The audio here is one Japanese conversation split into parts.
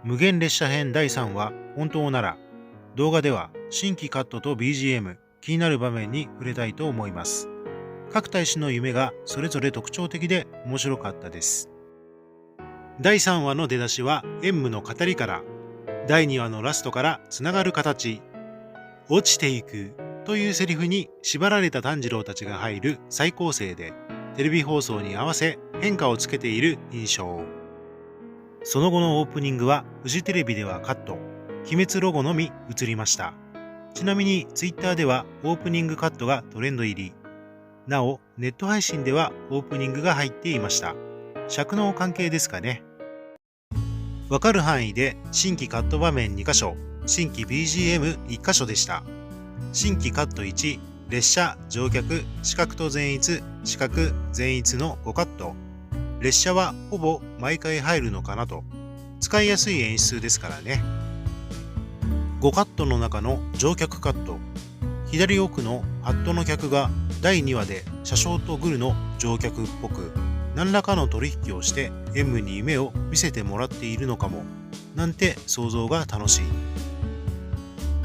無限列車編第3話本当なら、動画では新規カットと BGM、気になる場面に触れたいと思います。各大使の夢がそれぞれ特徴的で面白かったです。第3話の出だしは縁武の語りから、第2話のラストからつながる形、落ちていくというセリフに縛られた炭治郎たちが入る再構成で、テレビ放送に合わせ変化をつけている印象。その後のオープニングはフジテレビではカット、鬼滅ロゴのみ映りました。ちなみにツイッターではオープニングカットがトレンド入り。なお、ネット配信ではオープニングが入っていました。尺の関係ですかね。わかる範囲で新規カット場面2箇所、新規 BGM1 箇所でした。新規カット1、列車、乗客、視覚と前逸、視覚、前逸の5カット。列車はほぼ毎回入るのかなと。使いやすい演出ですからね。5カットの中の乗客カット。左奥のハットの客が第2話で車掌とグルの乗客っぽく、何らかの取引をして縁武に夢を見せてもらっているのかも、なんて想像が楽しい。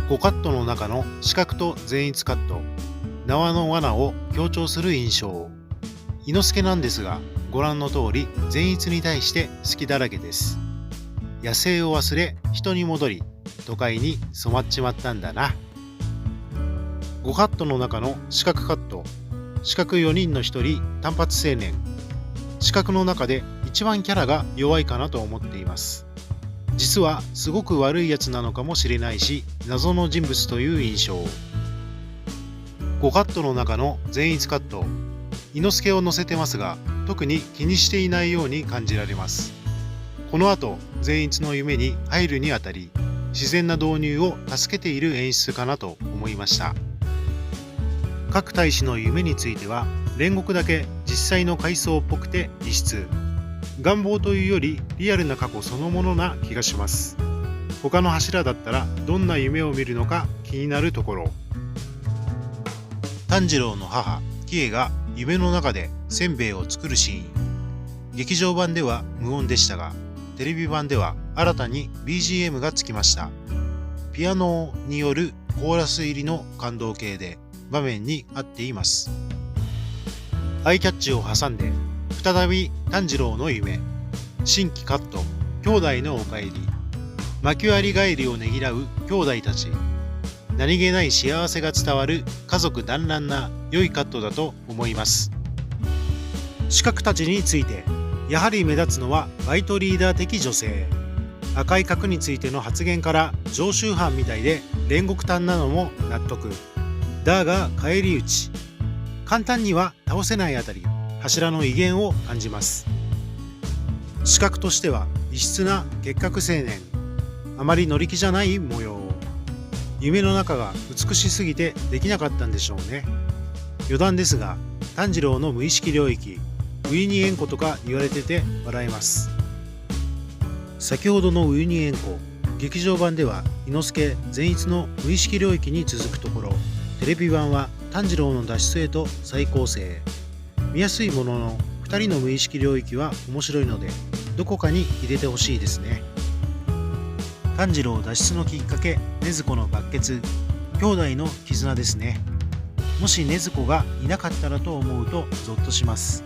5カットの中の視覚と前逸カット。縄の罠を強調する印象。伊之助なんですが、ご覧の通り前逸に対して好きだらけです。野生を忘れ人に戻り、都会に染まっちまったんだな。5カットの中の視覚カット。視覚4人の1人単発青年。視覚の中で一番キャラが弱いかなと思っています。実はすごく悪いやつなのかもしれないし、謎の人物という印象。5カットの中の前逸カット。伊之助を乗せてますが、特に気にしていないように感じられます。この後、前逸の夢に入るにあたり、自然な導入を助けている演出かなと思いました。各大使の夢については、煉獄だけ実際の回想っぽくて異質。願望というよりリアルな過去そのものな気がします。他の柱だったらどんな夢を見るのか気になるところ。炭治郎の母、キエが夢の中でせんべいを作るシーン。劇場版では無音でしたが、テレビ版では新たに BGM がつきました。ピアノによるコーラス入りの感動系で場面に合っています。アイキャッチを挟んで再び炭治郎の夢。新規カット、兄弟のお帰り。幕割帰りをねぎらう兄弟たち。何気ない幸せが伝わる家族団らんな良いカットだと思います。刺客たちについて、やはり目立つのはバイトリーダー的女性。赤い角についての発言から常習犯みたいで煉獄炭なのも納得。だが返り討ち。簡単には倒せないあたり、柱の威厳を感じます。刺客としては異質な結核青年。あまり乗り気じゃない模様。夢の中が美しすぎてできなかったんでしょうね。余談ですが、炭治郎の無意識領域、ウユニ塩湖とか言われてて笑えます。先ほどのウユニ塩湖、劇場版では伊之助前逸の無意識領域に続くところ、テレビ版は炭治郎の脱出へと再構成。見やすいものの2人の無意識領域は面白いので、どこかに入れてほしいですね。炭治郎脱出のきっかけ、禰豆子の抜血。兄弟の絆ですね。もし禰豆子がいなかったらと思うとゾッとします。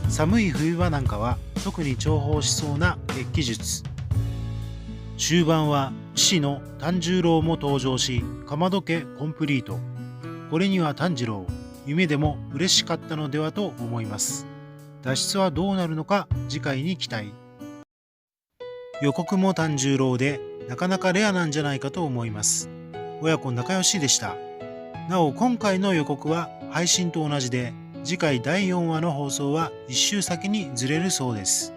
寒い冬場なんかは特に重宝しそうな血気術。終盤は父の炭十郎も登場し、かまど家コンプリート。これには炭治郎、夢でも嬉しかったのではと思います。脱出はどうなるのか次回に期待。予告も炭十郎でなかなかレアなんじゃないかと思います。親子仲良しでした。なお今回の予告は配信と同じで、次回第4話の放送は1週先にずれるそうです。